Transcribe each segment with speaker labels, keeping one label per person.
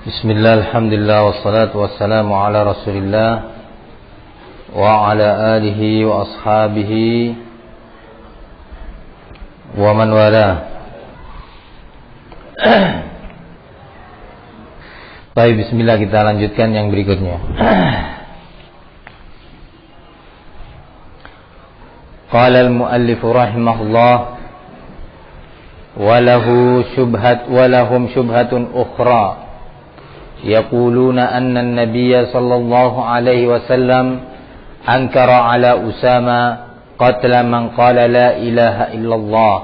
Speaker 1: Bismillah, alhamdulillah, wassalatu wassalamu ala rasulillah wa ala alihi wa ashabihi wa man wala. Baik, bismillah, kita lanjutkan yang berikutnya. Qala al-muallif rahimahullah wa lahum syubhatun ukhra yaquluna anna an-nabiy sallallahu alaihi wasallam ankara ala Usama qatla man qala la ilaha illallah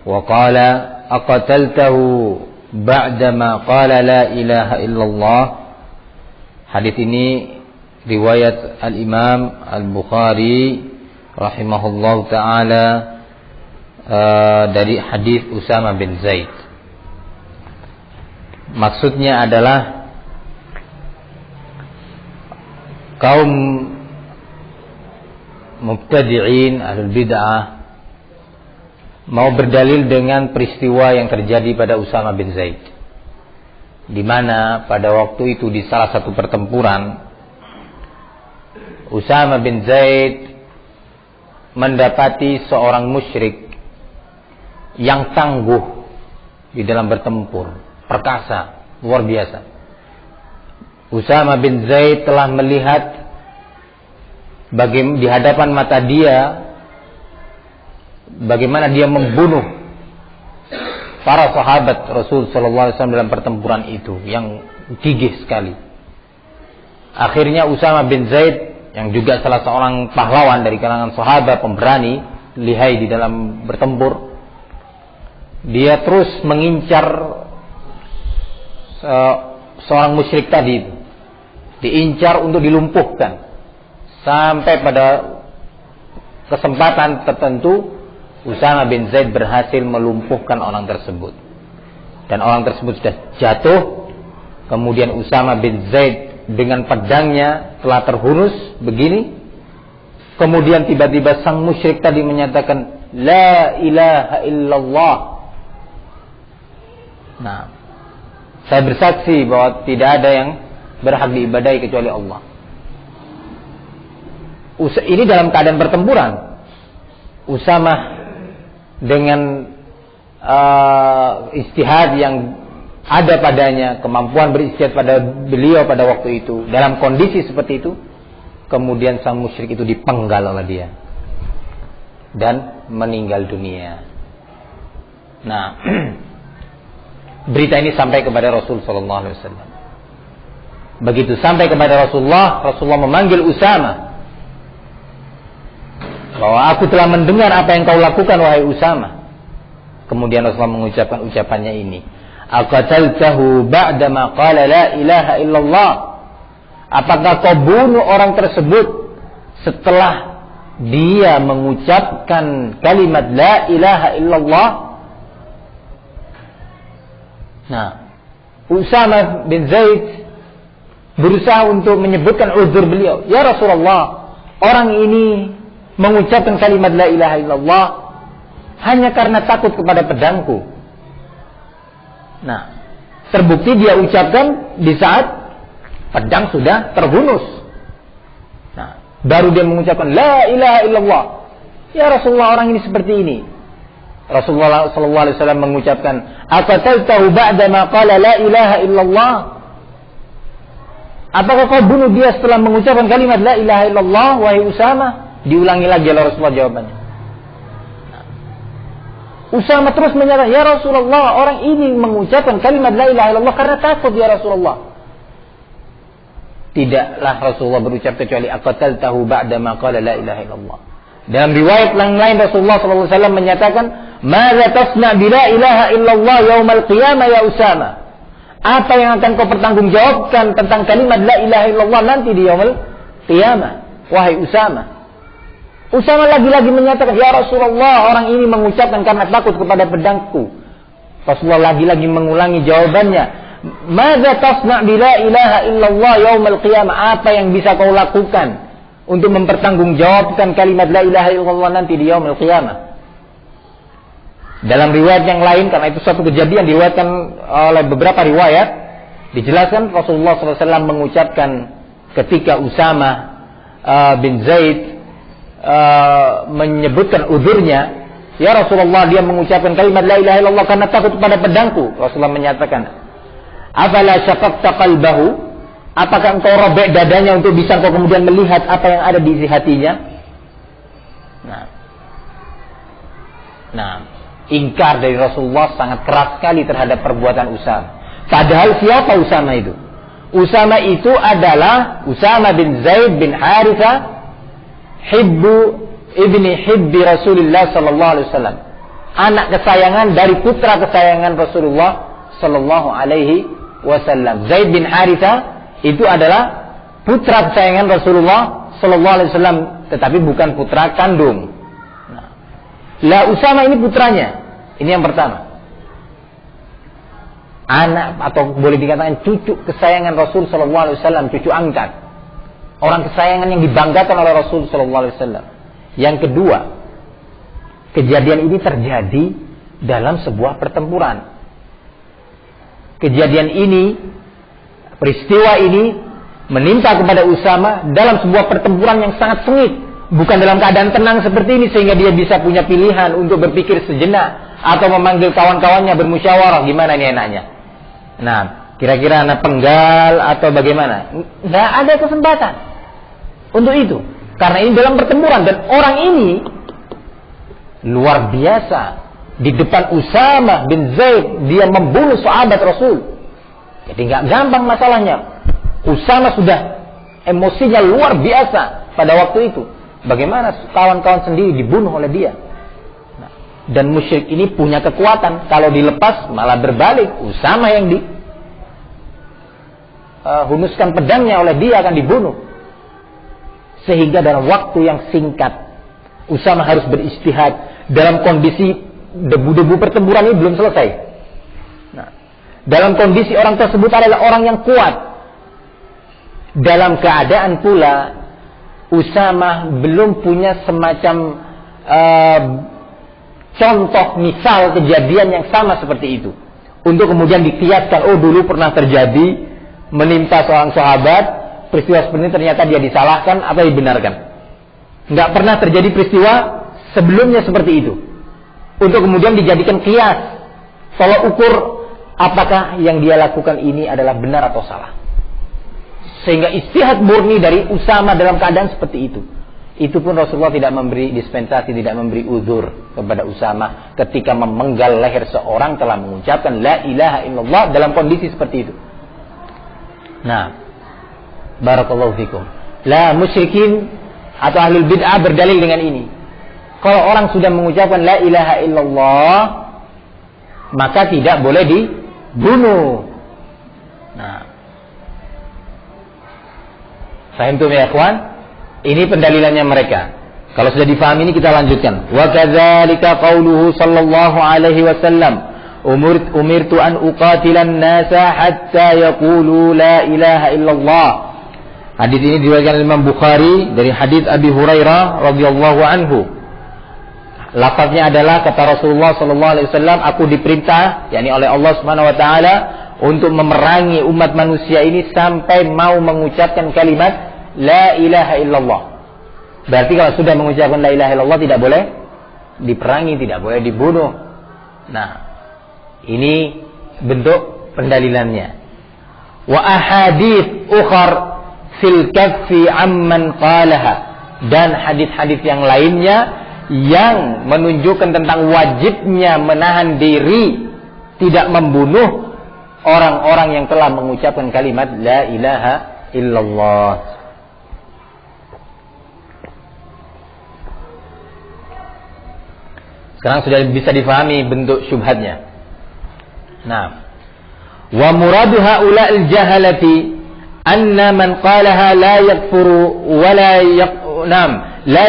Speaker 1: wa qala aqataltahu ba'dama qala la ilaha illallah. Hadis ini riwayat al-Imam Al-Bukhari rahimahullahu taala dari hadis Usama bin Zaid. Maksudnya adalah kaum mubtadi'in, ahlul bid'ah mau berdalil dengan peristiwa yang terjadi pada Usama bin Zaid, di mana pada waktu itu di salah satu pertempuran Usama bin Zaid mendapati seorang musyrik yang tangguh di dalam bertempur, perkasa, luar biasa. Usama bin Zaid telah melihat di hadapan mata dia bagaimana dia membunuh para sahabat Rasul sallallahu alaihi wasallam dalam pertempuran itu yang gigih sekali. Akhirnya Usama bin Zaid yang juga salah seorang pahlawan dari kalangan sahabat, pemberani, lihai di dalam bertempur, dia terus mengincar seorang musyrik tadi itu, diincar untuk dilumpuhkan, sampai pada kesempatan tertentu Usama bin Zaid berhasil melumpuhkan orang tersebut, dan orang tersebut sudah jatuh. Kemudian Usama bin Zaid dengan pedangnya telah terhunus begini. Kemudian tiba-tiba sang musyrik tadi menyatakan la ilaha illallah. Nah, saya bersaksi bahwa tidak ada yang berhak diibadahi kecuali Allah. Ini dalam keadaan pertempuran. Usama dengan istihad yang ada padanya, kemampuan beristihad pada beliau pada waktu itu, dalam kondisi seperti itu, kemudian sang musyrik itu dipenggal oleh dia dan meninggal dunia. Nah, berita ini sampai kepada Rasul sallallahu alaihi wasallam. Begitu sampai kepada Rasulullah memanggil Usama, bahwa aku telah mendengar apa yang kau lakukan wahai Usama. Kemudian Rasulullah mengucapkan ucapannya ini, aqataltahu ba'dama qala la ilaha illallah. Apakah kau bunuh orang tersebut setelah dia mengucapkan kalimat la ilaha illallah? Nah, Usama bin Zaid berusaha untuk menyebutkan uzur beliau. Ya Rasulullah, orang ini mengucapkan kalimat la ilaha illallah hanya karena takut kepada pedangku. Nah, terbukti dia ucapkan di saat pedang sudah terhunus. Nah, baru dia mengucapkan la ilaha illallah. Ya Rasulullah, orang ini seperti ini. Rasulullah sallallahu alaihi wasallam mengucapkan, aqataltahu ba'da ma qala la ilaha illallah. Apakah kau bunuh dia setelah mengucapkan kalimat la ilaha illallah wahai Usama? Diulangi lagi oleh Rasulullah jawabannya. Usama terus menyatakan, ya Rasulullah, orang ini mengucapkan kalimat la ilaha illallah karena takut ya Rasulullah. Tidaklah Rasulullah berucap kecuali aqataltahu ba'da ma qala la ilaha illallah. Dalam riwayat yang lain Rasulullah SAW menyatakan, "Madza tasna' bi la ilaha illallah yaumal qiyamah ya Usama?" Apa yang akan kau pertanggungjawabkan tentang kalimat la ilaha illallah nanti di yaumul qiyamah wahai Usama? Usama lagi-lagi menyatakan, ya Rasulullah, orang ini mengucapkan karena takut kepada pedangku. Rasulullah lagi-lagi mengulangi jawabannya, "Madza tasna' bi la ilaha illallah yaumal qiyamah?" Apa yang bisa kau lakukan untuk mempertanggungjawabkan kalimat la ilaha illallah nanti di yaumul qiyamah? Dalam riwayat yang lain, karena itu suatu kejadian diriwayatkan oleh beberapa riwayat, Dijelaskan Rasulullah SAW mengucapkan ketika Usama bin Zaid menyebutkan uzurnya, ya Rasulullah, dia mengucapkan kalimat la ilaha illallah karena takut pada pedangku. Rasulullah menyatakan, afala syaqaqta qalbahu, apakah engkau robek dadanya untuk bisa engkau kemudian melihat apa yang ada di isi hatinya? Nah, ingkar dari Rasulullah sangat keras sekali terhadap perbuatan Usama. Padahal siapa Usama itu? Usama itu adalah Usama bin Zaid bin Haritha, ibni hibbi Rasulullah sallallahu alaihi wasallam. Anak kesayangan dari putra kesayangan Rasulullah sallallahu alaihi wasallam. Zaid bin Haritha itu adalah putra kesayangan Rasulullah sallallahu alaihi wasallam, tetapi bukan putra kandung. Lah Usama ini putranya. Ini yang pertama. Anak atau boleh dikatakan cucu kesayangan Rasul sallallahu alaihi wasallam, cucu angkat. Orang kesayangan yang dibanggakan oleh Rasul sallallahu alaihi wasallam. Yang kedua, kejadian ini terjadi dalam sebuah pertempuran. Kejadian ini, peristiwa ini menimpa kepada Usama dalam sebuah pertempuran yang sangat sengit. Bukan dalam keadaan tenang seperti ini sehingga dia bisa punya pilihan untuk berpikir sejenak atau memanggil kawan-kawannya bermusyawarah gimana ini enaknya. Nah, kira-kira anak penggal atau bagaimana? Nggak ada kesempatan untuk itu. Karena ini dalam pertempuran dan orang ini luar biasa. Di depan Usama bin Zaid dia membunuh sahabat Rasul. Jadi nggak gampang masalahnya. Usama sudah emosinya luar biasa pada waktu itu. Bagaimana kawan-kawan sendiri dibunuh oleh dia. Nah, dan musyrik ini punya kekuatan. Kalau dilepas malah berbalik. Usama yang hunuskan pedangnya oleh dia akan dibunuh. Sehingga dalam waktu yang singkat Usama harus beristihad dalam kondisi debu-debu pertempuran ini belum selesai. Nah, dalam kondisi orang tersebut adalah orang yang kuat. Dalam keadaan pula Usama belum punya semacam contoh misal kejadian yang sama seperti itu untuk kemudian dikiaskan, oh dulu pernah terjadi menimpa seorang sahabat peristiwa seperti ini, ternyata dia disalahkan atau dibenarkan. Nggak pernah terjadi peristiwa sebelumnya seperti itu untuk kemudian dijadikan kias tolak ukur apakah yang dia lakukan ini adalah benar atau salah. Sehingga istihad murni dari Usama dalam keadaan seperti itu. Itu pun Rasulullah tidak memberi dispensasi, tidak memberi uzur kepada Usama ketika memenggal leher seorang telah mengucapkan la ilaha illallah dalam kondisi seperti itu. Nah, barakallahu fikum. La musyrikin atau ahlul bid'ah berdalil dengan ini. Kalau orang sudah mengucapkan la ilaha illallah, maka tidak boleh dibunuh. Nah, fahimtum ya ikhwan? Ini pendalilannya mereka. Kalau sudah difahami ini kita lanjutkan. Wa kadzalika qauluhu sallallahu alaihi wasallam, umirtu an uqatilan nasa hatta yaqulu la ilaha illallah. Hadis ini diriwayatkan Imam Bukhari dari hadis Abi Hurairah radhiyallahu anhu. Lafaznya adalah kata Rasulullah sallallahu alaihi wasallam, aku diperintah yakni oleh Allah Subhanahu wa taala untuk memerangi umat manusia ini sampai mau mengucapkan kalimat la ilaha illallah. Berarti kalau sudah mengucapkan la ilaha illallah tidak boleh diperangi, tidak boleh dibunuh. Nah, ini bentuk pendalilannya. Wa ahadits ukhar fil kaffi amman qalaha, dan hadis-hadis yang lainnya yang menunjukkan tentang wajibnya menahan diri tidak membunuh orang-orang yang telah mengucapkan kalimat la ilaha illallah. Sekarang sudah bisa difahami bentuk syubhatnya. Nah, wa muradu haula'il jahalati anna man qalaha la yakfuru wa la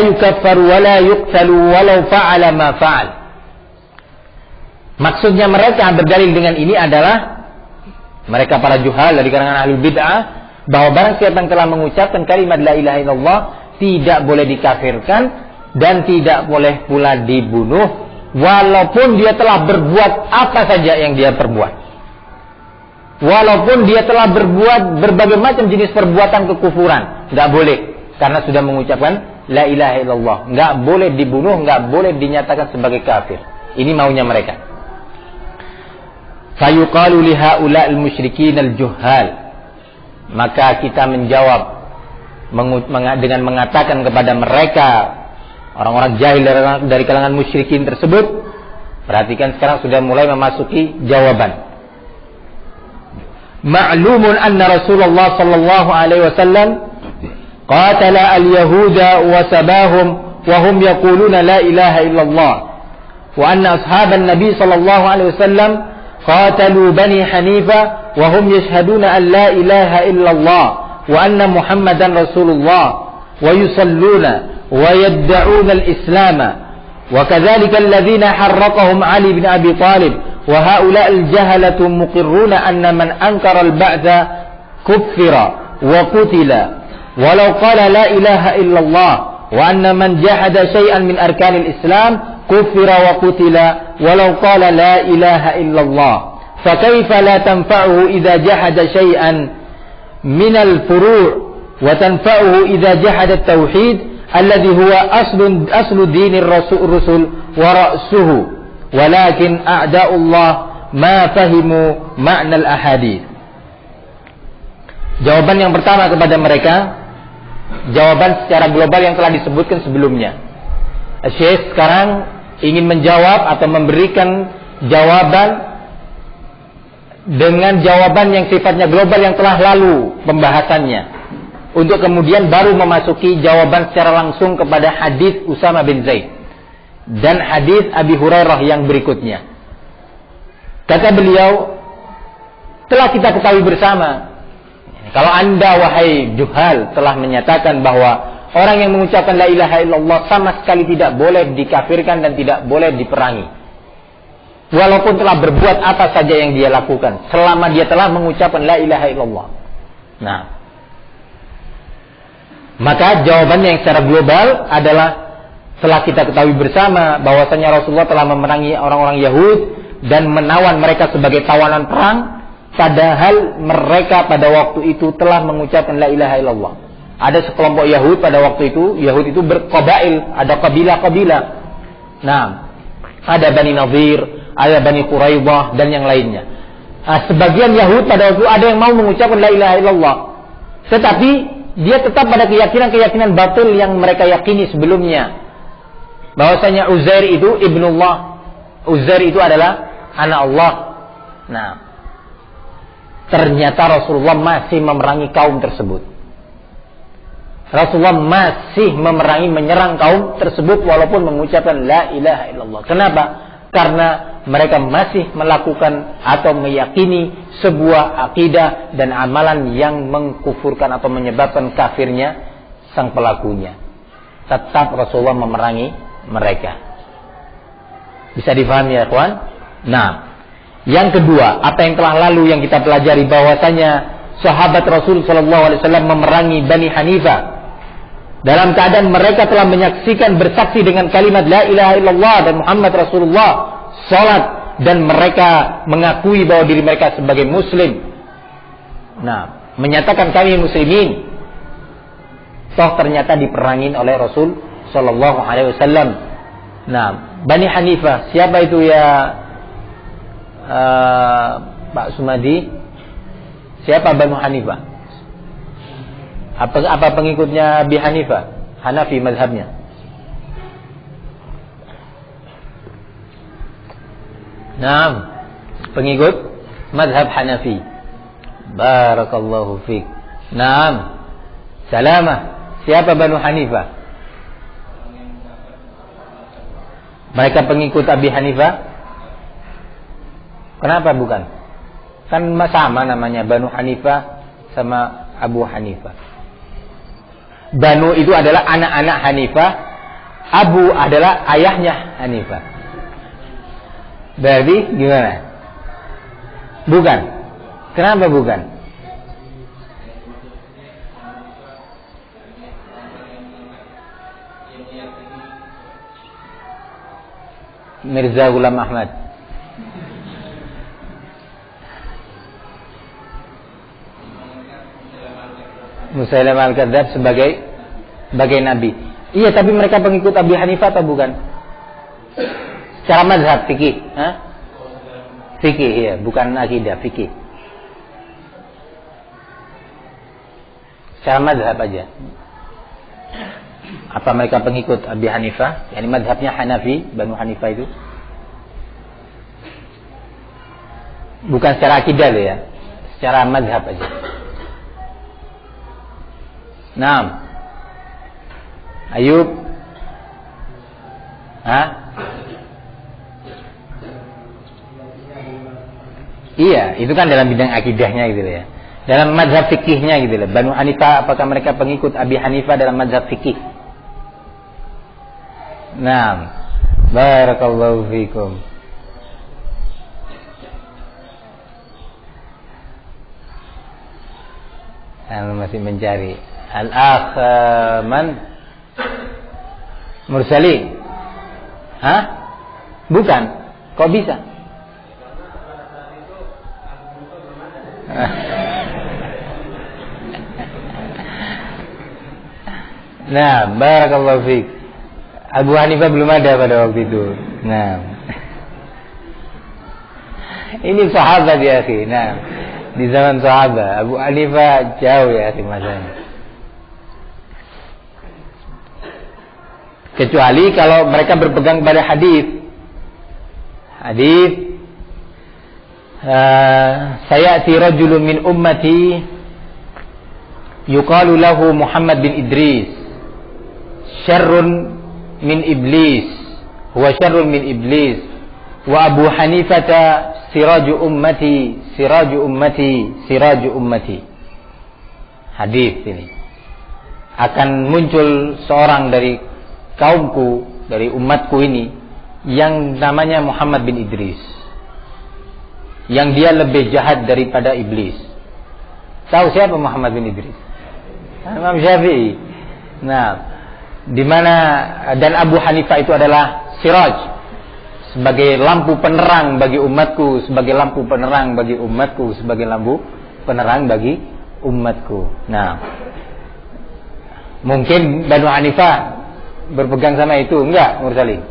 Speaker 1: yukaffaru wa la yuqtalu walau fa'ala ma fa'al. Maksudnya mereka berdalil dengan ini adalah mereka para juhal dari kalangan ahli bid'ah, bahwa barang siapa yang telah mengucapkan kalimat la ilaha illallah tidak boleh dikafirkan dan tidak boleh pula dibunuh walaupun dia telah berbuat apa saja yang dia perbuat. walaupun dia telah berbuat berbagai macam jenis perbuatan kekufuran. Nggak boleh, karena sudah mengucapkan la ilaha illallah. Nggak boleh dibunuh, nggak boleh dinyatakan sebagai kafir. Ini maunya mereka. Fayuqalu li haula'il musyrikin al-juhal. Maka kita menjawab dengan mengatakan kepada mereka, orang-orang jahil dari kalangan musyrikin tersebut. Perhatikan, sekarang sudah mulai memasuki jawaban. Ma'lumun anna Rasulullah sallallahu alaihi wasallam qatala al-yahuda wa sabahum wa hum yaquluna la ilaha illallah. Wa anna ashaban nabi sallallahu alaihi wasallam qatalu bani Hanifah wa hum yashhaduna an la ilaha illallah wa anna Muhammadan Rasulullah wa yusalluna wa yad'una al-islam wa kadzalika alladhina harraqahum Ali bin Abi Thalib wa haula al-jahalatu muqirruna anna man ankara al-ba'tha kuffira wa qutila walau qala la ilaha illallah wa anna man jahada shay'an min arkanil Islam kuffira wa qutila walau qala la ilaha illallah. فكيف لا تنفعه إذا جحد شيئا من الفروع وتنفعه إذا جحد التوحيد الذي هو أصل دين الرسل ورأسه ولكن أعداء الله ما فهموا معنى الأحاديث. Jawaban yang pertama kepada mereka, jawaban secara global yang telah disebutkan sebelumnya. Syekh sekarang ingin menjawab atau memberikan jawaban dengan jawaban yang sifatnya global yang telah lalu pembahasannya, untuk kemudian baru memasuki jawaban secara langsung kepada hadis Usama bin Zaid dan hadis Abi Hurairah yang berikutnya. Kata beliau, telah kita ketahui bersama, kalau anda wahai juhal telah menyatakan bahwa orang yang mengucapkan la ilaha illallah sama sekali tidak boleh dikafirkan dan tidak boleh diperangi, walaupun telah berbuat apa saja yang dia lakukan, selama dia telah mengucapkan la ilaha illallah. Nah, maka jawabannya yang secara global adalah, telah kita ketahui bersama bahwasanya Rasulullah telah memerangi orang-orang Yahud dan menawan mereka sebagai tawanan perang, padahal mereka pada waktu itu telah mengucapkan la ilaha illallah. Ada sekelompok Yahud pada waktu itu, Yahud itu berqabail, ada kabilah-kabilah. Nah, ada Bani Nadir, ada Bani Quraidah dan yang lainnya. Sebagian Yahud pada waktu itu ada yang mau mengucapkan la ilaha illallah, tetapi dia tetap pada keyakinan-keyakinan batil yang mereka yakini sebelumnya, bahwasanya Uzair itu ibnullah, Uzair itu adalah anak Allah. Nah, ternyata Rasulullah masih memerangi kaum tersebut. Rasulullah masih menyerang kaum tersebut walaupun mengucapkan la ilaha illallah. Kenapa? Karena mereka masih melakukan atau meyakini sebuah akidah dan amalan yang mengkufurkan atau menyebabkan kafirnya sang pelakunya. Tetap Rasulullah memerangi mereka. Bisa difahami ya kawan? Nah, yang kedua, apa yang telah lalu yang kita pelajari, bahwasanya sahabat Rasul sallallahu alaihi wasallam memerangi Bani Hanifah dalam keadaan mereka telah menyaksikan, bersaksi dengan kalimat la ilaha illallah dan Muhammad Rasulullah, salat, dan mereka mengakui bahwa diri mereka sebagai muslim. Nah, menyatakan kami muslimin. Toh ternyata diperangin oleh Rasul sallallahu alaihi wasallam. Nah, Bani Hanifah, siapa itu ya Pak Sumadi? Siapa Bani Hanifah? Apa pengikutnya Abi Hanifah? Hanafi mazhabnya. Naam, pengikut mazhab Hanafi. Barakallahu fiik. Naam. Salamah. Siapa Banu Hanifah? Mereka pengikut Abi Hanifah? Kenapa bukan? Kan sama namanya, Banu Hanifah sama Abu Hanifah. Banu itu adalah anak-anak Hanifah, Abu adalah ayahnya Hanifah. Berarti gimana? Bukan. Kenapa bukan? Mirza Ghulam Ahmad. Musailamah al-Kadzdzab sebagai nabi. Iya, tapi mereka pengikut Abi Hanifah atau bukan? Secara mazhab fikih, fikih ya, bukan akidah, fikih. Secara mazhab aja. Apa mereka pengikut Abi Hanifah? Yani mazhabnya Hanafi, Banu Hanifah itu. Bukan secara akidah ya, secara mazhab aja. Naam. Ayub. Iya, itu kan dalam bidang akidahnya gitu ya. Dalam mazhab fikihnya gitu loh. Banu Hanifah, apakah mereka pengikut Abi Hanifah dalam mazhab fikih? Naam. Barakallahu fikum. Saya masih mencari al-akh man Mursalin. Bukan. Kok bisa? Nah, barakallahu fiik. Abu Hanifah belum ada pada waktu itu. Nah. Ini sahabat ya, akhi. Nah, di zaman sahabat Abu Hanifah jauh ya, akhi, masanya. Kecuali kalau mereka berpegang pada hadis. Sayati rajulun min ummati yuqalu lahu Muhammad bin Idris. Syarrun min iblis, huwa syarrun min iblis, wa Abu Hanifata siraju ummati, siraju ummati, siraju ummati. Hadis ini akan muncul seorang dari kaumku, dari umatku ini, yang namanya Muhammad bin Idris, yang dia lebih jahat daripada iblis. Tahu siapa Muhammad bin Idris? Imam Syafi'i. Nah, di mana dan Abu Hanifah itu adalah siraj, sebagai lampu penerang bagi umatku, sebagai lampu penerang bagi umatku, sebagai lampu penerang bagi umatku. Nah, mungkin Banu Hanifah berpegang sama itu, enggak, Mursalin?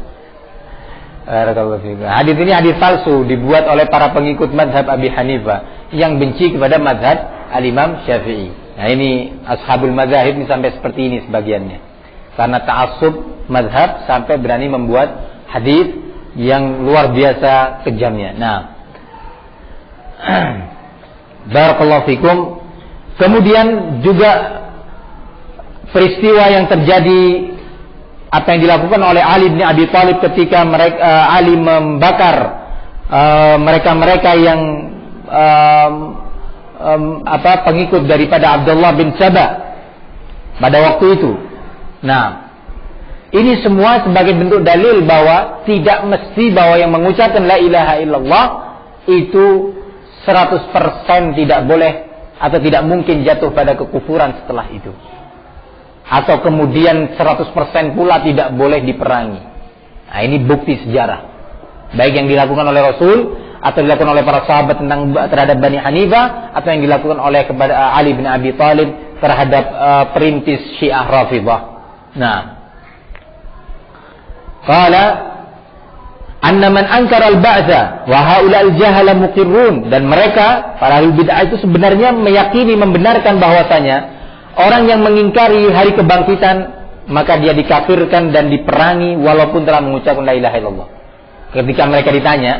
Speaker 1: Hadis ini hadis palsu, dibuat oleh para pengikut mazhab Abi Hanifah yang benci kepada mazhab Al-Imam Syafi'i. Nah, ini ashabul mazahib ini sampai seperti ini sebagiannya. Karena ta'assub mazhab sampai berani membuat hadis yang luar biasa kejamnya. Nah, barakallahu fikum. Kemudian juga peristiwa yang terjadi, apa yang dilakukan oleh Ali bin Abi Thalib ketika Ali membakar mereka-mereka yang pengikut daripada Abdullah bin Sabah pada waktu itu. Nah, ini semua sebagai bentuk dalil bahwa tidak mesti bahwa yang mengucapkan la ilaha illallah itu 100% tidak boleh atau tidak mungkin jatuh pada kekufuran setelah itu. Atau kemudian 100% pula tidak boleh diperangi. Nah, ini bukti sejarah. Baik yang dilakukan oleh Rasul atau dilakukan oleh para sahabat terhadap Bani Hanifah, atau yang dilakukan oleh kepada Ali bin Abi Thalib terhadap perintis Syiah Rafidhah. Nah, qala anna man ankara al-ba'tsa wa haula al-jahala muqirrun, dan mereka para ahli bid'ah itu sebenarnya meyakini, membenarkan bahwasanya orang yang mengingkari hari kebangkitan maka dia dikafirkan dan diperangi walaupun telah mengucapkan la ilaha illallah. Ketika mereka ditanya,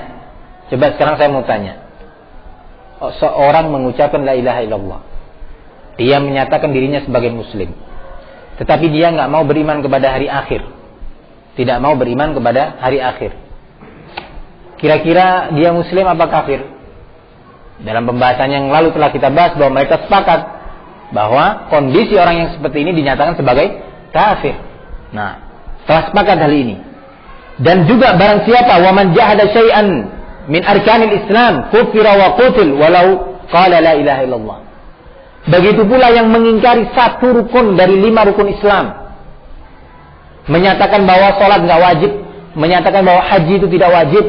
Speaker 1: coba sekarang saya mau tanya, seorang mengucapkan la ilaha illallah, dia menyatakan dirinya sebagai muslim, tetapi dia nggak mau beriman kepada hari akhir, tidak mau beriman kepada hari akhir. Kira-kira dia muslim apa kafir? Dalam pembahasan yang lalu telah kita bahas bahwa mereka sepakat bahwa kondisi orang yang seperti ini dinyatakan sebagai kafir. Nah, telah sepakat hal ini. Dan juga barang siapa waman jahada syai'an min arkanil Islam kufira wa qutil walau qala la ilaha illallah. Begitu pula yang mengingkari satu rukun dari 5 rukun Islam, menyatakan bahwa sholat nggak wajib, menyatakan bahwa haji itu tidak wajib.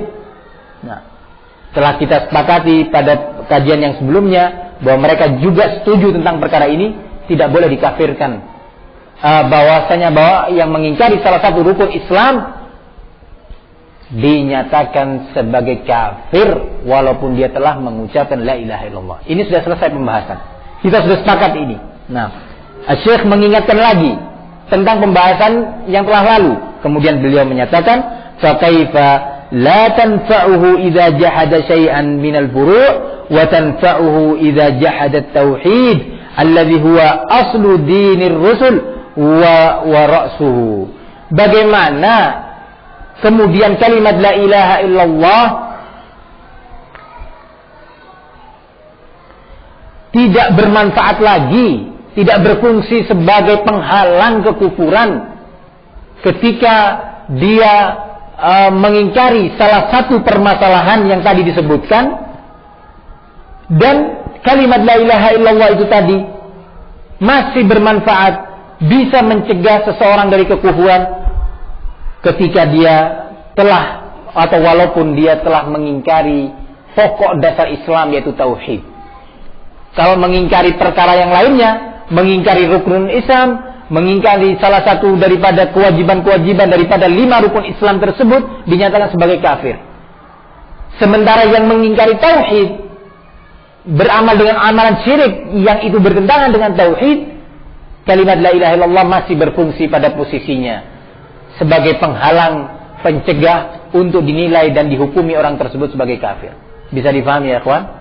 Speaker 1: Nah, telah kita sepakati pada kajian yang sebelumnya bahwa mereka juga setuju tentang perkara ini, tidak boleh dikafirkan. Bahwasanya bahwa yang mengingkari salah satu rukun Islam dinyatakan sebagai kafir walaupun dia telah mengucapkan la ilaha illallah. Ini sudah selesai pembahasan. Kita sudah sepakat ini. Nah, Syekh mengingatkan lagi tentang pembahasan yang telah lalu. Kemudian beliau menyatakan, fa kaifa la tanfa'uhu idza jahada syai'an minal furu' wa tanfa'uhu idza jahada at-tauhid alladhi huwa aslu dinir rusul wa ra'suhu. Bagaimana kemudian kalimat la ilaha illallah tidak bermanfaat lagi, tidak berfungsi sebagai penghalang kekufuran ketika dia mengingkari salah satu permasalahan yang tadi disebutkan, dan kalimat la ilaha illallah itu tadi masih bermanfaat, bisa mencegah seseorang dari kekufuran ketika dia telah atau walaupun dia telah mengingkari pokok dasar Islam yaitu tauhid. Kalau mengingkari perkara yang lainnya, mengingkari rukun Islam, mengingkari salah satu daripada kewajiban-kewajiban daripada 5 rukun Islam tersebut, dinyatakan sebagai kafir. Sementara yang mengingkari tauhid, beramal dengan amalan syirik yang itu bertentangan dengan tauhid, kalimat la ilaha illallah masih berfungsi pada posisinya sebagai penghalang, pencegah untuk dinilai dan dihukumi orang tersebut sebagai kafir. Bisa difahami ya kawan?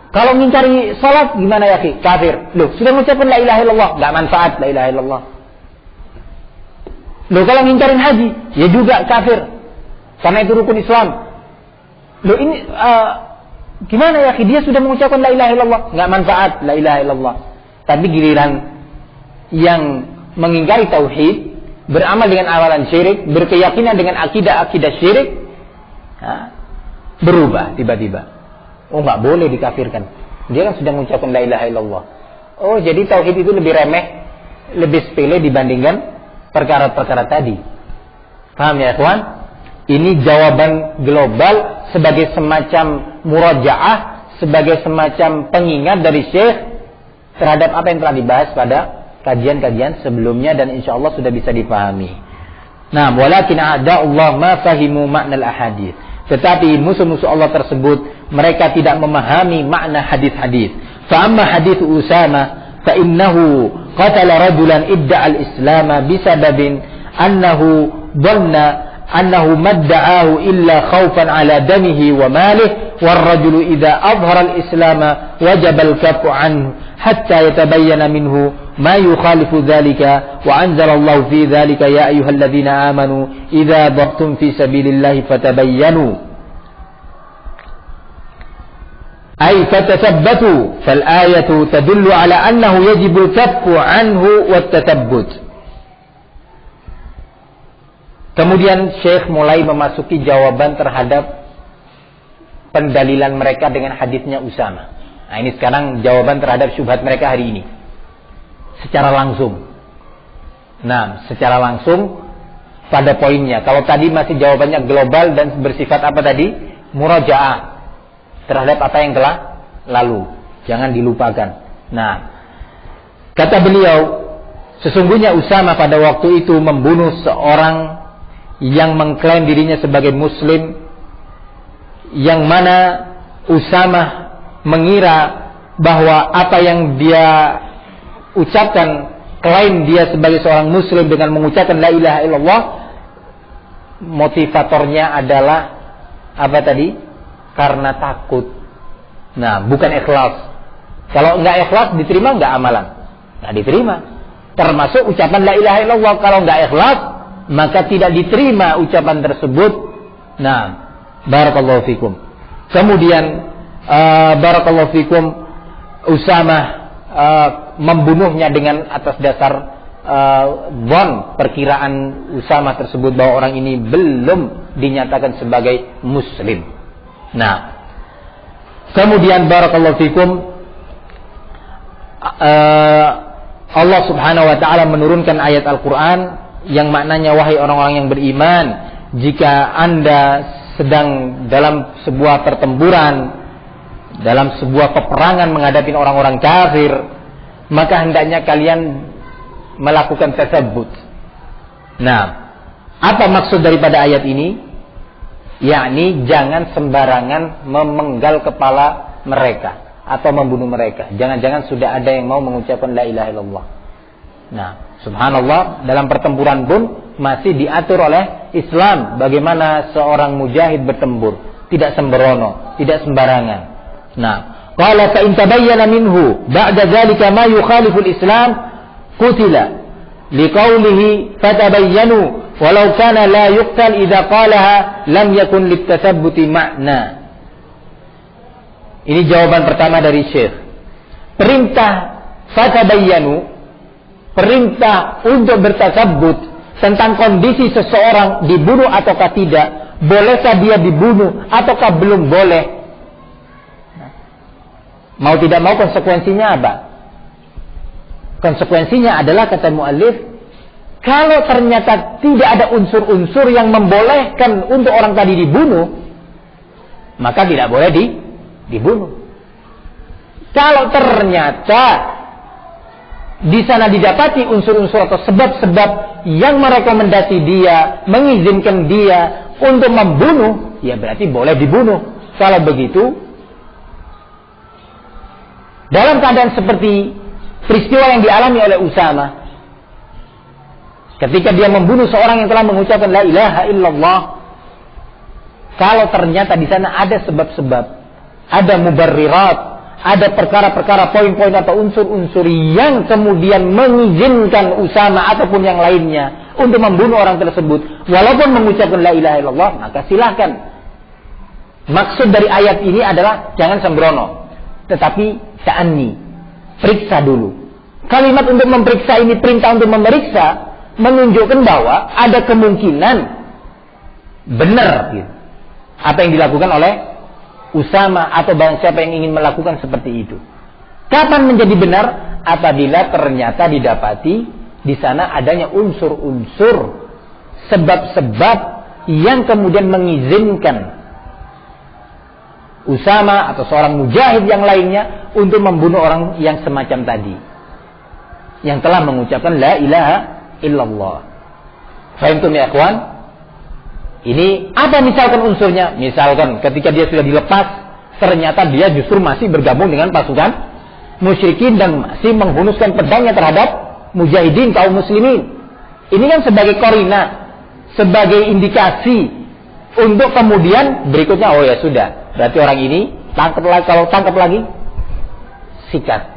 Speaker 1: Kalau mengingkari salat gimana ya akhi? Kafir. Loh, sudah mengucapkan la ilaha illallah, enggak manfaat la ilaha illallah. Loh, kalau mengingkarin haji, ya juga kafir. Karena itu rukun Islam. Loh, ini gimana ya akhi? Dia sudah mengucapkan la ilaha illallah, enggak manfaat la ilaha illallah. Tapi giliran yang mengingkari tauhid, beramal dengan amalan syirik, berkeyakinan dengan akidah-akidah syirik, berubah tiba-tiba. Oh, nggak boleh dikafirkan. Dia kan sudah mengucapkan la ilaha illallah. Oh, jadi tauhid itu lebih remeh, lebih sepele dibandingkan perkara-perkara tadi. Paham ya, kawan? Ini jawaban global sebagai semacam murajaah, sebagai semacam pengingat dari Syekh terhadap apa yang telah dibahas pada kajian-kajian sebelumnya dan insya Allah sudah bisa dipahami. Nah, walakin a'da'ullah ma fahimu ma'nal ahadits. Tetapi musuh-musuh Allah tersebut mereka tidak memahami makna hadis-hadis. Fa amma hadits Usama fa innahu qatala rajulan idda'a al-islam bisababin annahu dhanna annahu madda'ahu illa khawfan ala damihi wa malihi war rajulu idza adhara al-islam wajaba al-kaffu anhu hatta yatabayyana minhu ما يخالف ذلك وأنزل الله في ذلك يا أيها الذين آمنوا إذا ضربتم في سبيل الله فتبينوا أي فتثبتوا فالآية تدل على أنه يجب الكف عنه والتثبت. Kemudian Syekh mulai memasuki jawaban terhadap pendalilan mereka dengan hadisnya Usama. Nah, ini sekarang jawaban terhadap syubhat mereka hari ini. Secara langsung. Nah, secara langsung pada poinnya. Kalau tadi masih jawabannya global dan bersifat apa tadi? Murajaah terhadap apa yang telah lalu. Jangan dilupakan. Nah, kata beliau, sesungguhnya Usama pada waktu itu membunuh seorang yang mengklaim dirinya sebagai muslim, yang mana Usama mengira bahwa apa yang dia ucapkan, klaim dia sebagai seorang muslim dengan mengucapkan la ilaha illallah, motivatornya adalah apa tadi? Karena takut. Nah, bukan ikhlas. Kalau enggak ikhlas diterima enggak amalan? Enggak diterima. Termasuk ucapan la ilaha illallah, kalau enggak ikhlas maka tidak diterima ucapan tersebut. Nah, barakallahu fikum. Kemudian barakallahu fikum, Usama membunuhnya dengan atas dasar perkiraan Usama tersebut bahwa orang ini belum dinyatakan sebagai muslim. Nah, kemudian barakallahu fikum, Allah Subhanahu wa taala menurunkan ayat Al-Qur'an yang maknanya, wahai orang-orang yang beriman, jika Anda sedang dalam sebuah pertempuran dalam sebuah peperangan menghadapi orang-orang kafir, maka hendaknya kalian melakukan tasabbut. Nah, apa maksud daripada ayat ini? Yakni jangan sembarangan memenggal kepala mereka atau membunuh mereka. Jangan-jangan sudah ada yang mau mengucapkan la ilaha illallah. Nah, subhanallah, dalam pertempuran pun masih diatur oleh Islam bagaimana seorang mujahid bertempur, tidak sembrono, tidak sembarangan. Nah, qala fa in tabayyana minhu ba'da dzalika ma yukhalifu al-Islam qutila liqaulihi fatabayyanu walau kana la yuqtal idza qalaha lam yakun litasabbuti makna. Ini jawaban pertama dari Syekh. Perintah fatabayyanu, perintah untuk bertasabbut tentang kondisi seseorang dibunuh ataukah tidak, bolehkah dia dibunuh ataukah belum boleh. Mau tidak mau konsekuensinya apa? Konsekuensinya adalah, kata muallif, kalau ternyata tidak ada unsur-unsur yang membolehkan untuk orang tadi dibunuh, maka tidak boleh dibunuh. Kalau ternyata di sana didapati unsur-unsur atau sebab-sebab yang merekomendasi dia, mengizinkan dia untuk membunuh, ya berarti boleh dibunuh. Kalau begitu, dalam keadaan seperti peristiwa yang dialami oleh Usama, ketika dia membunuh seorang yang telah mengucapkan la ilaha illallah, kalau ternyata di sana ada sebab-sebab, ada mubarrirat, ada perkara-perkara, poin-poin atau unsur-unsur yang kemudian mengizinkan Usama ataupun yang lainnya untuk membunuh orang tersebut, walaupun mengucapkan la ilaha illallah, maka silahkan. Maksud dari ayat ini adalah jangan sembrono, tetapi ta'anni, periksa dulu. Kalimat untuk memeriksa ini, perintah untuk memeriksa, menunjukkan bahwa ada kemungkinan benar gitu apa yang dilakukan oleh Usama atau barang siapa yang ingin melakukan seperti itu. Kapan menjadi benar? Apabila ternyata didapati di sana adanya unsur-unsur, sebab-sebab yang kemudian mengizinkan Usama atau seorang mujahid yang lainnya untuk membunuh orang yang semacam tadi, yang telah mengucapkan la ilaha illallah. Fahimtum ya ikhwan? Ini apa misalkan unsurnya? Misalkan ketika dia sudah dilepas, ternyata dia justru masih bergabung dengan pasukan musyrikin dan masih menghunuskan pedangnya terhadap mujahidin kaum muslimin. Ini kan sebagai korina, sebagai indikasi untuk kemudian berikutnya, oh ya sudah, berarti orang ini tangkap lagi, kalau tangkap lagi sikat.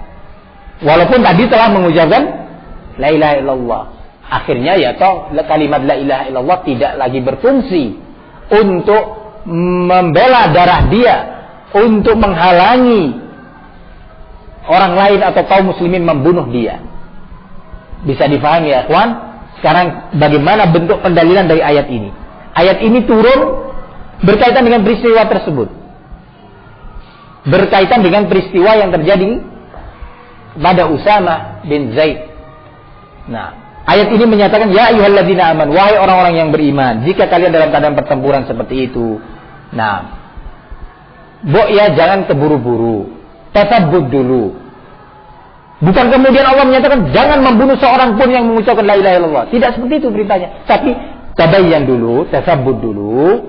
Speaker 1: Walaupun tadi telah mengucapkan la ilaha illallah. Akhirnya ya toh kalimat la ilaha illallah tidak lagi berfungsi untuk membela darah dia, untuk menghalangi orang lain atau kaum muslimin membunuh dia. Bisa difahami ya ikhwan? Sekarang bagaimana bentuk pendalilan dari ayat ini? Ayat ini turun berkaitan dengan peristiwa tersebut, berkaitan dengan peristiwa yang terjadi pada Usama bin Zaid. Nah, ayat ini menyatakan, ya ayyuhalladzina aman, wahai orang-orang yang beriman, jika kalian dalam keadaan pertempuran seperti itu, nah, ya jangan keburu-buru, tasabbut dulu. Bukan kemudian Allah menyatakan jangan membunuh seorang pun yang mengucapkan la ilaha illallah. Tidak seperti itu beritanya. Tapi tabayyan dulu, tasabbut dulu,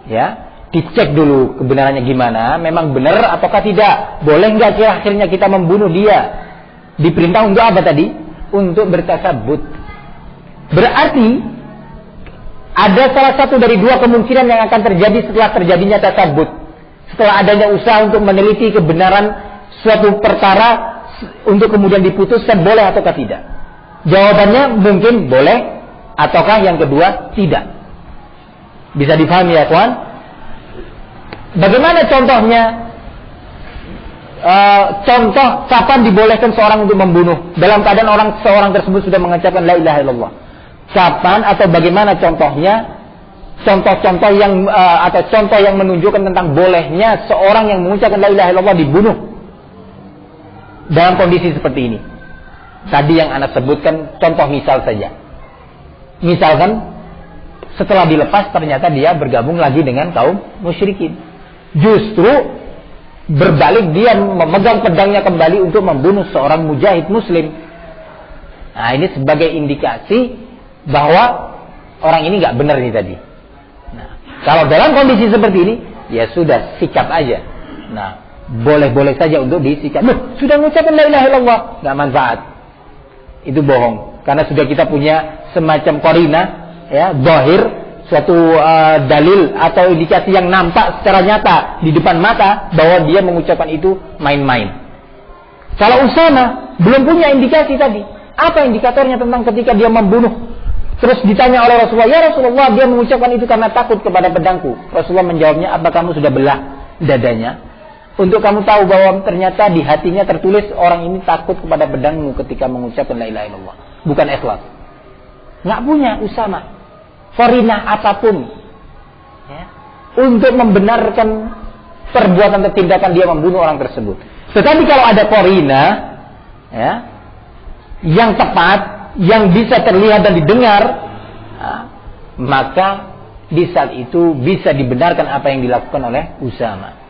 Speaker 1: ya, dicek dulu kebenarannya gimana, memang benar ataukah tidak. Boleh nggak akhirnya kita membunuh dia? Diperintah untuk apa tadi? Untuk bertasabbut. Berarti ada salah satu dari dua kemungkinan yang akan terjadi setelah terjadinya tasabbut. Setelah adanya usaha untuk meneliti kebenaran suatu perkara untuk kemudian diputuskan boleh ataukah tidak. Jawabannya mungkin boleh, ataukah yang kedua tidak. Bisa difahami ya kawan? Bagaimana contohnya? Contoh kapan dibolehkan seorang untuk membunuh dalam keadaan seorang tersebut sudah mengucapkan la ilaha illallah. Kapan atau bagaimana contohnya? Contoh-contoh yang atau contoh yang menunjukkan tentang bolehnya seorang yang mengucapkan la ilaha illallah dibunuh dalam kondisi seperti ini. Tadi yang anak sebutkan contoh misal saja. Misalkan setelah dilepas ternyata dia bergabung lagi dengan kaum musyrikin. Justru berbalik dia memegang pedangnya kembali untuk membunuh seorang mujahid muslim. Nah, ini sebagai indikasi bahwa orang ini nggak benar ini tadi. Nah, kalau dalam kondisi seperti ini, ya sudah, sikap aja. Nah, boleh-boleh saja untuk disikap. Loh, sudah mengucapkan la ilaha illallah, nggak manfaat. Itu bohong. Karena sudah kita punya semacam qarinah, ya, zahir, suatu dalil atau indikasi yang nampak secara nyata di depan mata bahwa dia mengucapkan itu main-main. Kalau Usama belum punya indikasi tadi, apa indikatornya tentang ketika dia membunuh? Terus ditanya oleh Rasulullah, ya Rasulullah, dia mengucapkan itu karena takut kepada pedangku. Rasulullah menjawabnya, apa kamu sudah belah dadanya? Untuk kamu tahu bahwa ternyata di hatinya tertulis orang ini takut kepada pedangmu ketika mengucapkan la ilaha illallah. Bukan ikhlas. Nggak punya Usama qarinah apapun, ya, untuk membenarkan perbuatan atau tindakan dia membunuh orang tersebut. Tetapi kalau ada qarinah, ya, yang tepat, yang bisa terlihat dan didengar, maka di saat itu bisa dibenarkan apa yang dilakukan oleh Usama.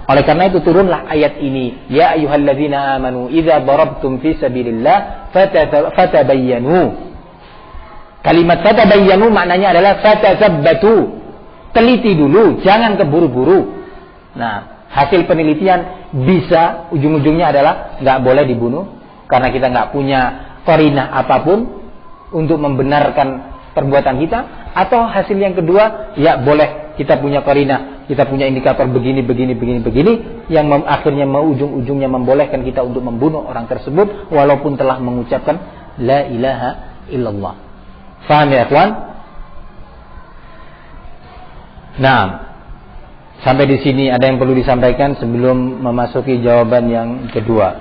Speaker 1: Oleh karena itu turunlah ayat ini, ya ayyuhalladzina amanu idza darabtum fi sabilillah fatabayyanu. Kalimat fatabayyanu maknanya adalah fatazabbatu. Teliti dulu, jangan keburu-buru. Nah, hasil penelitian bisa ujung-ujungnya adalah nggak boleh dibunuh karena kita nggak punya qarinah apapun untuk membenarkan perbuatan kita, atau hasil yang kedua, ya boleh kita punya qarinah, kita punya indikator begini yang akhirnya ujung-ujungnya membolehkan kita untuk membunuh orang tersebut walaupun telah mengucapkan la ilaha illallah. Faham ya, ikhwan? Nah, sampai di sini ada yang perlu disampaikan sebelum memasuki jawaban yang kedua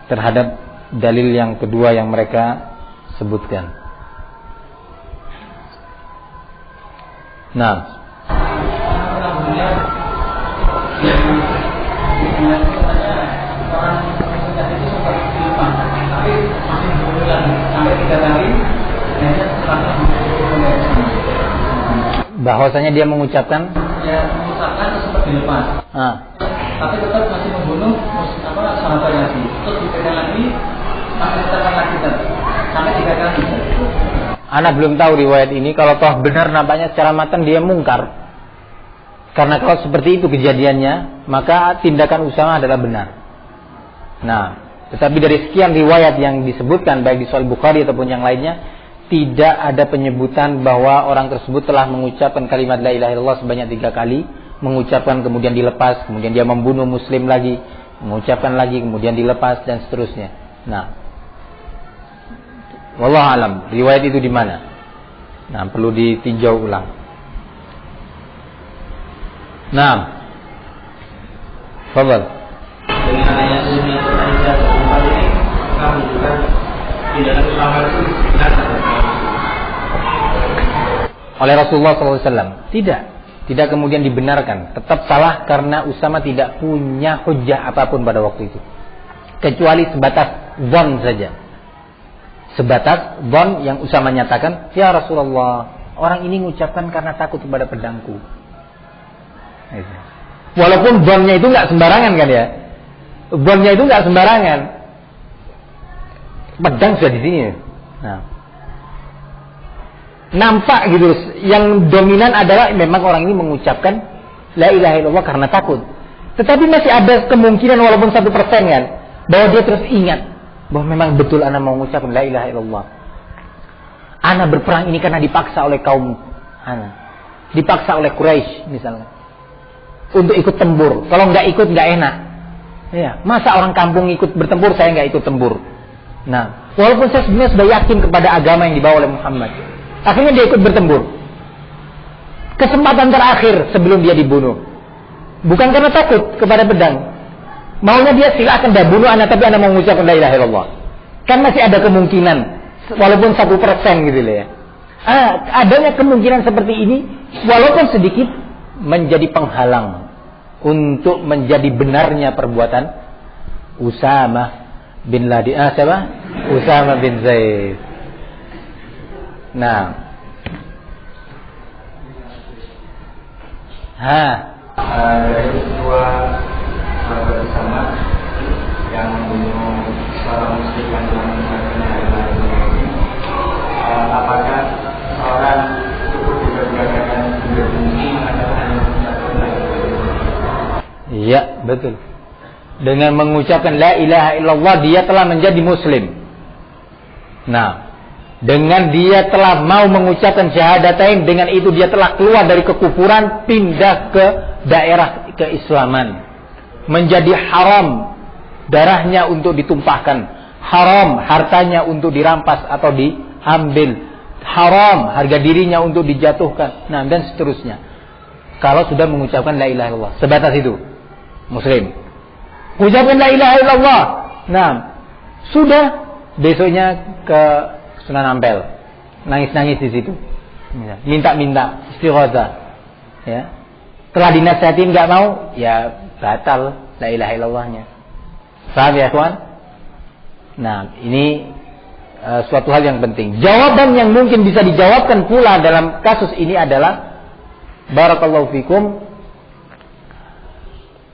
Speaker 1: terhadap dalil yang kedua yang mereka sebutkan. Nah, bahwasanya dia mengucapkan sempat dilepas. Tapi tetap masih membunuh sahabat lagi. Terus dipegang lagi, masih ditekan lagi sampai 3 kali. Anak belum tahu riwayat ini. Kalau toh benar nampaknya secara matan dia mungkar. Karena kalau seperti itu kejadiannya, maka tindakan Usama adalah benar. Nah, tetapi dari sekian riwayat yang disebutkan baik di Sahih Bukhari ataupun yang lainnya, tidak ada penyebutan bahwa orang tersebut telah mengucapkan kalimat la ilaha illallah sebanyak 3 kali, mengucapkan kemudian dilepas, kemudian dia membunuh muslim lagi, mengucapkan lagi, kemudian dilepas dan seterusnya. Nah, wallahu alam, riwayat itu di mana? Nah, perlu ditinjau ulang. Nah, fadhal. Dengan adanya sunnatul aisyah tempat ini, kamu juga tidak Usama itu oleh Rasulullah SAW. Tidak kemudian dibenarkan. Tetap salah karena Usama tidak punya hujjah apapun pada waktu itu. Kecuali sebatas dhon saja. Sebatas dhon yang Usama nyatakan, ya Rasulullah, orang ini mengucapkan karena takut kepada pedangku. Walaupun dhonnya itu nggak sembarangan kan ya. Dhonnya itu nggak sembarangan. Pedang sudah di sini. Nah, nampak gitu. Yang dominan adalah memang orang ini mengucapkan la ilaha illallah karena takut. Tetapi masih ada kemungkinan walaupun 1% kan, bahwa dia terus ingat bahwa memang betul ana mau mengucapkan la ilaha illallah. Ana berperang ini karena dipaksa oleh kaum ana. Dipaksa oleh Quraisy misalnya. Untuk ikut tempur. Kalau nggak ikut nggak enak. Ya, masa orang kampung ikut bertempur, saya nggak ikut tempur. Nah, walaupun saya sebenarnya sudah yakin kepada agama yang dibawa oleh Muhammad, akhirnya dia ikut bertempur. Kesempatan terakhir sebelum dia dibunuh. Bukan karena takut kepada pedang. Maunya dia silakan dah bunuh anak, tapi anak mau mengucapkan la ilaha illallah. Kan masih ada kemungkinan, walaupun 1% gitu ya. Adanya kemungkinan seperti ini, walaupun sedikit, menjadi penghalang untuk menjadi benarnya perbuatan Usama bin Laden. Siapa? Usama bin Zaid. Nah,
Speaker 2: dari dua sahabat bersama yang membunuh seorang muslim yang telah mengucapkan la ilaha illallah ini, apakah seorang cukup juga dikatakan berfungsi mengatakan hanya mengucapkan la ilaha illallah?
Speaker 1: Iya, betul. Dengan mengucapkan la ilaha illallah dia telah menjadi muslim. Nah, dengan dia telah mau mengucapkan syahadatain, dengan itu dia telah keluar dari kekufuran, pindah ke daerah keislaman. Menjadi haram darahnya untuk ditumpahkan, haram hartanya untuk dirampas atau diambil, haram harga dirinya untuk dijatuhkan, nah dan seterusnya. Kalau sudah mengucapkan la ilaha illallah, sebatas itu muslim. Ucapkan la ilaha illallah, nah sudah, besoknya ke Sunan Ampel, nangis-nangis di situ, minta-minta istighatsah, ya. Telah dinasihatin nggak mau, ya batal la ilaha illallahnya. Paham ya kawan? Nah ini suatu hal yang penting. Jawaban yang mungkin bisa dijawabkan pula dalam kasus ini adalah, barakallahu fikum,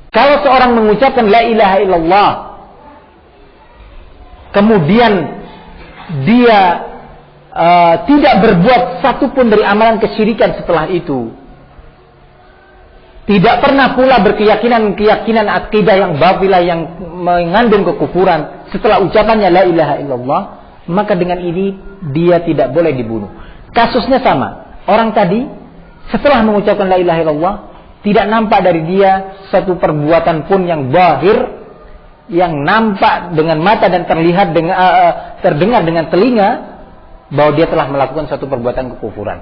Speaker 1: kalau seorang mengucapkan la ilaha illallah, kemudian dia tidak berbuat satupun dari amalan kesyirikan setelah itu, tidak pernah pula berkeyakinan akidah yang batilah yang mengandung kekufuran setelah ucapannya la ilaha illallah, maka dengan ini dia tidak boleh dibunuh. Kasusnya sama. Orang tadi setelah mengucapkan la ilaha illallah, tidak nampak dari dia satu perbuatan pun yang zahir, yang nampak dengan mata dan terlihat dengan terdengar dengan telinga bahwa dia telah melakukan satu perbuatan kekufuran.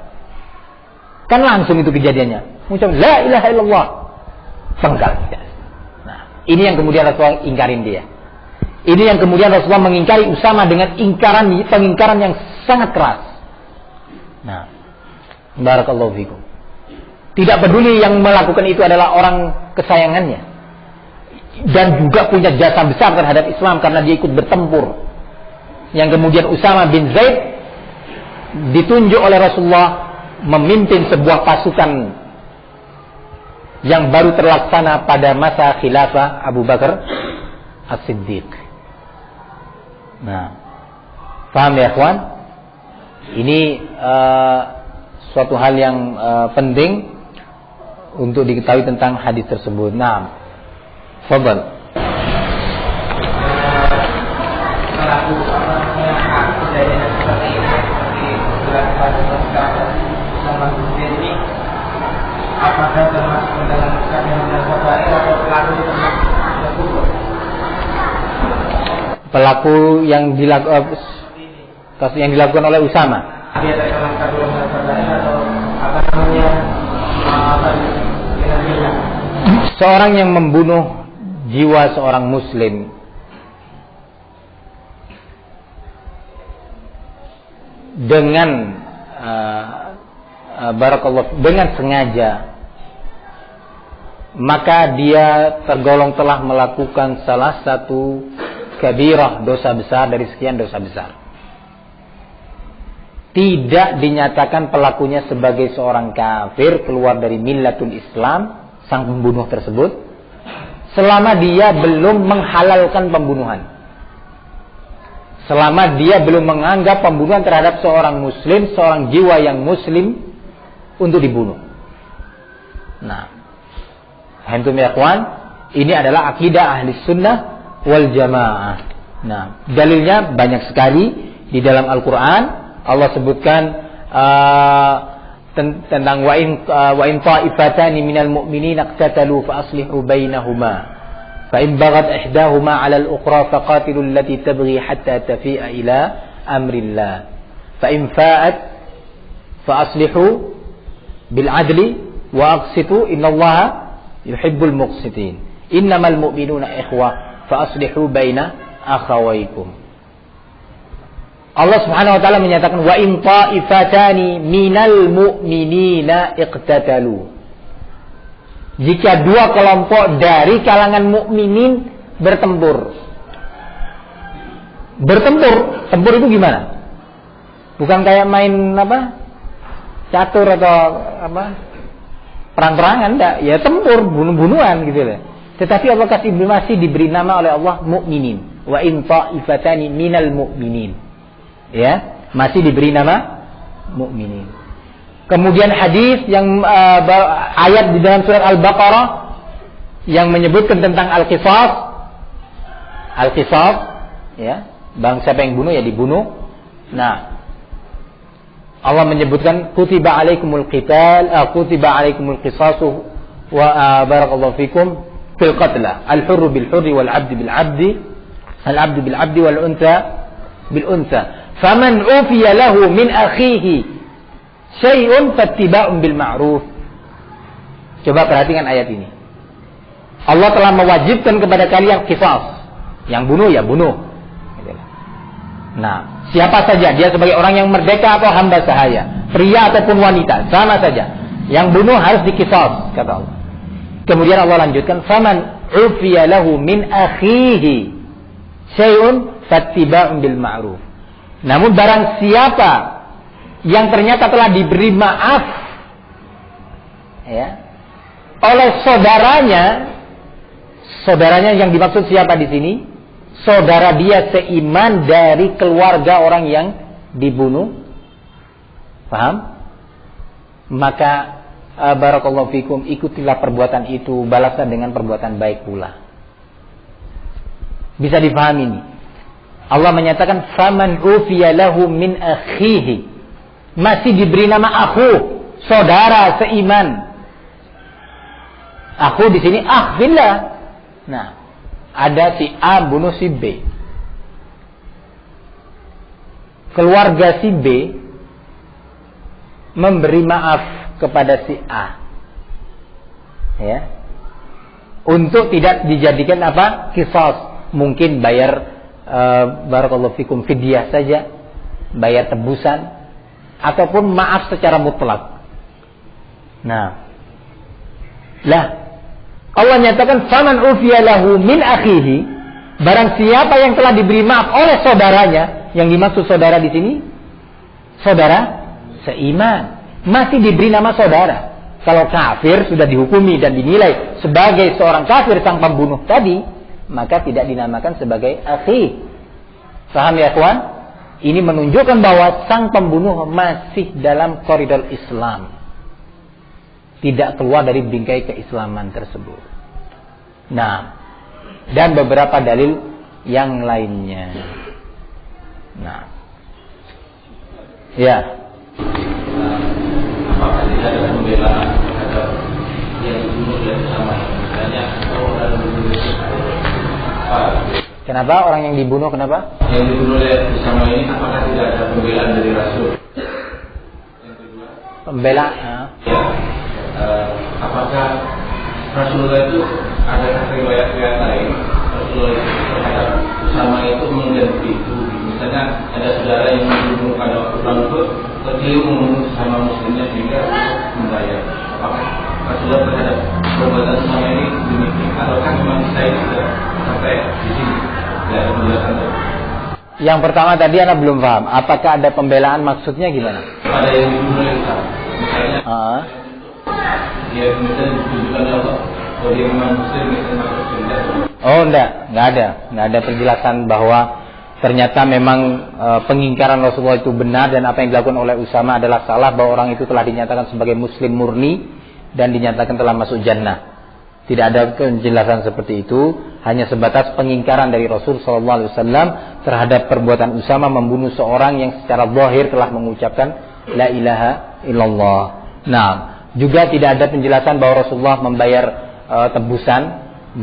Speaker 1: Kan langsung itu kejadiannya. Mengucapkan la ilaha illallah, penggal. Nah, ini yang kemudian Rasulullah ingkarin dia. Ini yang kemudian Rasulullah mengingkari Usama dengan pengingkaran yang sangat keras. Nah, barakallahu fikum. Tidak peduli yang melakukan itu adalah orang kesayangannya, dan juga punya jasa besar terhadap Islam karena dia ikut bertempur. Yang kemudian Usama bin Zaid ditunjuk oleh Rasulullah memimpin sebuah pasukan yang baru terlaksana pada masa khilafah Abu Bakar As-Siddiq. Nah, paham ya kawan? Ini suatu hal yang penting untuk diketahui tentang hadis tersebut. Nah, fadhal.
Speaker 2: Apakah termasuk dalam kategori kabair atau pelaku termasuk
Speaker 1: pelaku yang dilakukan oleh Usama?
Speaker 2: Dia dalam kategori kabair atau apa namanya?
Speaker 1: Seorang yang membunuh jiwa seorang muslim dengan dengan sengaja, maka dia tergolong telah melakukan salah satu kabirah, dosa besar dari sekian dosa besar. Tidak dinyatakan pelakunya sebagai seorang kafir, keluar dari millatul Islam, sang pembunuh tersebut, selama dia belum menghalalkan pembunuhan. Selama dia belum menganggap pembunuhan terhadap seorang muslim, seorang jiwa yang muslim, untuk dibunuh. Nah, antum ya kawan, ini adalah akidah ahli sunnah wal jamaah. Nah, dalilnya banyak sekali di dalam Al-Quran. Allah sebutkan tentang wa in ta'ifatani minal mu'minina iqtatalu fa aslihu bainahuma fa in baghat ihdahuma 'ala al-ukhra faqatilu allati tabghi hatta tafi'a ila amrillah fa in fa'at fa aslihu bil adli wa aqsitu innallaha yuhibbul muqsitin innamal mu'minuna ikhwah fa aslihu baina akhawaykum. Allah Subhanahu wa taala menyatakan wa in ta'ifatani minal mu'minina iqtatalu. Jika dua kelompok dari kalangan mukminin bertempur. Tempur itu gimana? Bukan kayak main apa? Catur atau apa? perang-perangan, enggak, ya tempur, bunuh-bunuhan gitu loh. Tetapi Allah masih diberi nama oleh Allah mukminin. Wa in ta'ifatani minal mu'minin. Ya, masih diberi nama mukminin. Kemudian hadis yang ayat di dalam surat Al-Baqarah yang menyebutkan tentang al-qisas. Al-qisas, ya, bang siapa yang bunuh ya dibunuh. Nah, Allah menyebutkan kutiba alaikumul qital, kutiba alaikumul qisasu wa barakallahu fikum fil qatla. Al-hurru bil hurri wal 'abdu bil 'abdi, al-'abdu bil 'abdi wal untha bil untha. Faman ufiya lahu min akhihi syai'un fattiba'un bil ma'ruf. Coba perhatikan ayat ini. Allah telah mewajibkan kepada kalian qisas. Yang bunuh ya bunuh. Nah, siapa saja dia sebagai orang yang merdeka atau hamba sahaya, pria ataupun wanita, sama saja. Yang bunuh harus diqisas, kata Allah. Kemudian Allah lanjutkan, "Faman ufiya lahu min akhihi syai'un fattiba'un bil ma'ruf." Namun barang siapa yang ternyata telah diberi maaf ya oleh saudaranya yang dimaksud siapa di sini? Saudara dia seiman dari keluarga orang yang dibunuh. Paham? Maka barakallahu fikum, ikutilah perbuatan itu, balaslah dengan perbuatan baik pula. Bisa dipahami ini. Allah menyatakan faman ufiya lahu min akhihi. Masih diberi nama akhu, saudara seiman. Akhu di sini billah. Nah, ada si A bunuh si B. Keluarga si B memberi maaf kepada si A. Ya. Untuk tidak dijadikan apa? Qisas. Mungkin bayar barakallahu fikum fidyah saja, bayar tebusan ataupun maaf secara mutlak. Nah. Allah nyatakan faman ufiya lahu min akhihi, barang siapa yang telah diberi maaf oleh saudaranya, yang dimaksud saudara di sini saudara seiman, masih diberi nama saudara. Kalau kafir sudah dihukumi dan dinilai sebagai seorang kafir sang pembunuh tadi, maka tidak dinamakan sebagai akhi. Paham ya kawan? Ini menunjukkan bahwa sang pembunuh masih dalam koridor Islam, tidak keluar dari bingkai keislaman tersebut. Nah, dan beberapa dalil yang lainnya. Nah, ya.
Speaker 2: Apakah tidak ada pembelaan terhadap yang dibunuh dan sama? Misalnya orang
Speaker 1: Kenapa orang yang dibunuh? Kenapa?
Speaker 2: Yang dibunuh bersama ini, apakah tidak ada pembelaan dari Rasul? Yang kedua,
Speaker 1: pembelaan.
Speaker 2: Ya. Apakah Rasulullah itu ada riwayat-riwayat lain Rasulullah itu terhadap sama itu mengganti itu? Misalnya ada saudara yang membunuh pada orang itu, beliau membunuh sama muslimnya sehingga membayar. Apakah Rasulullah terhadap perbuatan sama ini demikian? Ataukah memang saya tidak sampai di sini? Tidak ada penjelasan.
Speaker 1: Yang pertama tadi Anda belum paham. Apakah ada pembelaan, maksudnya gimana?
Speaker 2: Ada yang dibunuh yang sama. Misalnya dia misalnya ditunjukkan Allah, kalau dia memang muslim misalnya masuk surga.
Speaker 1: Oh enggak ada penjelasan bahwa ternyata memang pengingkaran Rasulullah itu benar dan apa yang dilakukan oleh Usama adalah salah, bahwa orang itu telah dinyatakan sebagai muslim murni dan dinyatakan telah masuk jannah. Tidak ada penjelasan seperti itu, hanya sebatas pengingkaran dari Rasul sallallahu alaihi wasallam terhadap perbuatan Usama membunuh seorang yang secara zahir telah mengucapkan la ilaha illallah. Nah, juga tidak ada penjelasan bahwa Rasulullah membayar tebusan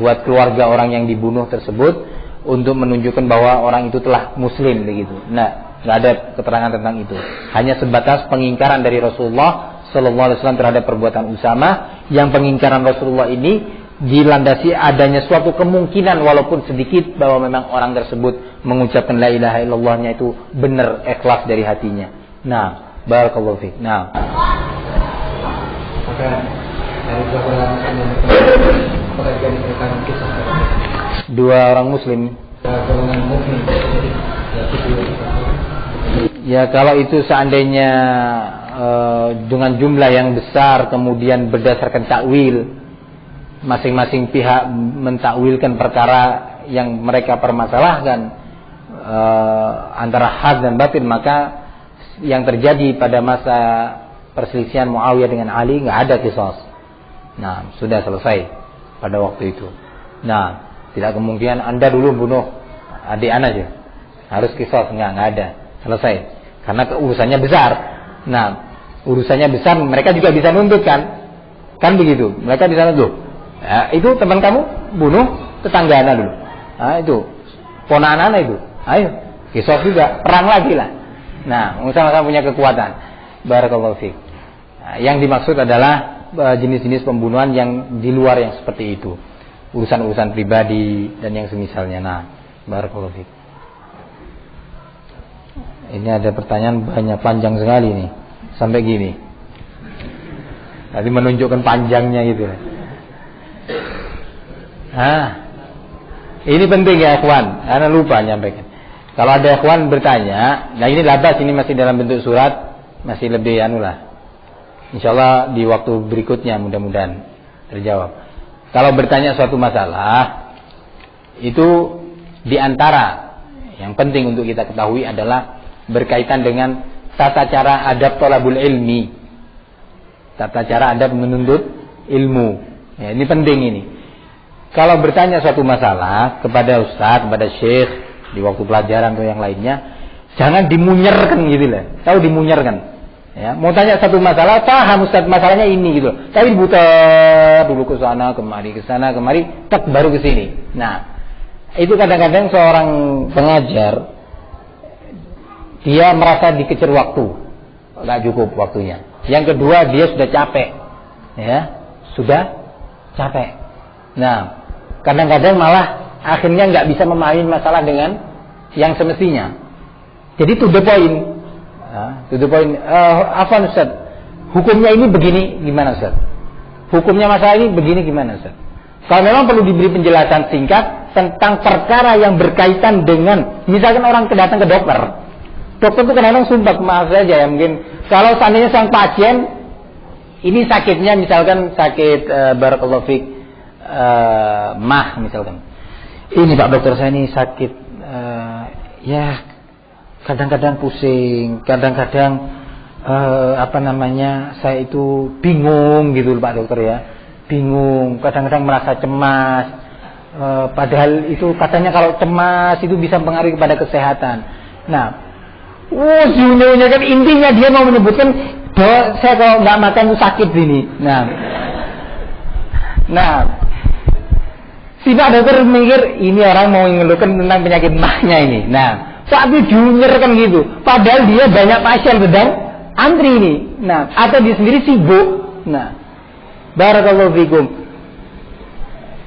Speaker 1: buat keluarga orang yang dibunuh tersebut untuk menunjukkan bahwa orang itu telah muslim begitu. Nah, nggak ada keterangan tentang itu. Hanya sebatas pengingkaran dari Rasulullah sallallahu alaihi wasallam terhadap perbuatan Usama, yang pengingkaran Rasulullah ini dilandasi adanya suatu kemungkinan walaupun sedikit bahwa memang orang tersebut mengucapkan la ilaha illallahnya itu benar ikhlas dari hatinya. Nah, barakallahu fiik. Nah,
Speaker 2: maka dari perhatian perkataan kisah
Speaker 1: dua orang muslim.
Speaker 2: golongan mukmin.
Speaker 1: Ya kalau itu seandainya dengan jumlah yang besar, kemudian berdasarkan takwil, masing-masing pihak mentakwilkan perkara yang mereka permasalahkan antara hak dan batil, maka yang terjadi pada masa perselisihan Muawiyah dengan Ali nggak ada qisas. Nah, sudah selesai pada waktu itu. Nah, tidak kemungkinan Anda dulu bunuh adik Anda aja, harus qisas, nggak ada, selesai. Karena urusannya besar. Nah, urusannya besar, mereka juga bisa nuntut kan begitu. Mereka bisa nuntut. Ya, itu teman kamu bunuh tetangga Anda dulu. Nah, itu ponakan Anda itu. Ayo, qisas juga, perang lagi lah. Nah, sama-sama punya kekuatan. Barakallahu fiik. Nah, yang dimaksud adalah jenis-jenis pembunuhan yang di luar yang seperti itu. Urusan-urusan pribadi dan yang semisalnya. Nah, barakallahu fiik. Ini ada pertanyaan banyak, panjang sekali nih. Sampai gini. Tadi menunjukkan panjangnya gitu. Ini penting ya, ikhwan. Karena lupa nyampaikan. Kalau ada ikhwan bertanya, nah ini labas, ini masih dalam bentuk surat, masih lebih insyaallah di waktu berikutnya mudah-mudahan terjawab. Kalau bertanya suatu masalah, itu diantara yang penting untuk kita ketahui adalah berkaitan dengan tata cara adab thalabul ilmi, tata cara adab menuntut ilmu. Ya, ini penting ini. Kalau bertanya suatu masalah kepada ustaz, kepada syekh di waktu pelajaran atau yang lainnya, jangan dimunyerkan gitu lah. Tahu dimunyerkan? Ya, mau tanya satu masalah, paham ustaz masalahnya ini gitu. Tapi diputar dulu ke sana kemari, tak baru ke sini. Nah, itu kadang-kadang seorang pengajar dia merasa dikejar waktu, nggak cukup waktunya. Yang kedua, dia sudah capek, ya, sudah capek. Nah, kadang-kadang malah akhirnya nggak bisa memahami masalah dengan yang semestinya. Jadi to the point. To the point. Afwan Ustaz, hukumnya ini begini gimana Ustaz? Hukumnya masalah ini begini gimana Ustaz? Kalau memang perlu diberi penjelasan singkat tentang perkara yang berkaitan dengan, misalkan orang datang ke dokter. Dokter itu kadang-kadang sumpah, maaf saja ya, mungkin kalau seandainya sang pasien ini sakitnya misalkan sakit barakallahu fik mah misalkan. Ini Pak dokter, saya ini sakit, ya kadang-kadang pusing, kadang-kadang saya itu bingung gitu Pak dokter ya, bingung, kadang-kadang merasa cemas, padahal itu katanya kalau cemas itu bisa mempengaruhi kepada kesehatan. Nah, sebenarnya kan intinya dia mau menyebutkan bahwa saya kalau nggak makan itu sakit ini. Nah. Si Pak dokter mikir ini orang mau mengeluhkan tentang penyakit mahnya ini. Nah, tapi diunyerkan gitu. Padahal dia banyak pasien sedang antri ini. Nah, atau dia sendiri sibuk. Nah, barakallahu fikum.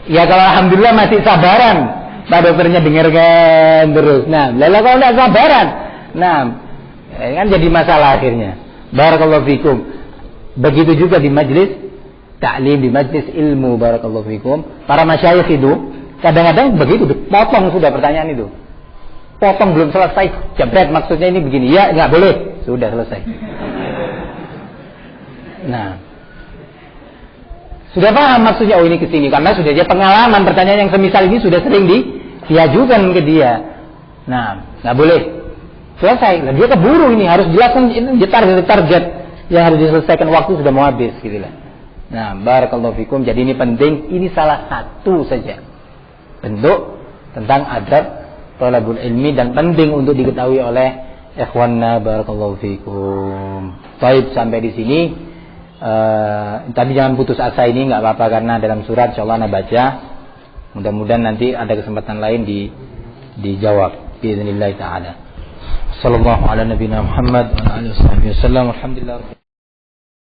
Speaker 1: Ya kalau alhamdulillah masih sabaran, Pak dokternya dengarkan terus. Nah, lalu kalau tidak sabaran, nah, kan jadi masalah akhirnya. Barakallahu fikum. Begitu juga di majelis taklim, di majlis ilmu, barakallahu fikum. Para masyayikh itu kadang-kadang begitu, potong sudah pertanyaan itu. Potong belum selesai, jebret maksudnya ini begini. Ya, enggak boleh. Sudah selesai. Nah, sudah paham maksudnya, oh ini ke sini karena sudah dia pengalaman pertanyaan yang semisal ini sudah sering diajukan ke dia. Nah, enggak boleh. Selesai. Lah dia keburu ini, harus jelaskan ini target yang harus diselesaikan, waktu sudah mau habis gitu lah. Nah, barakallahu fikum. Jadi ini penting, ini salah satu saja bentuk tentang adab thalabul ilmi dan penting untuk diketahui oleh ikhwanna, barakallahu fikum. Baik, sampai di sini. Tapi jangan putus asa, ini enggak apa-apa karena dalam surat insyaallah Anda baca. Mudah-mudahan nanti ada kesempatan lain dijawab باذن الله taala. Sallallahu ala nabiyina Muhammad wa alihi wasallam. Alhamdulillah.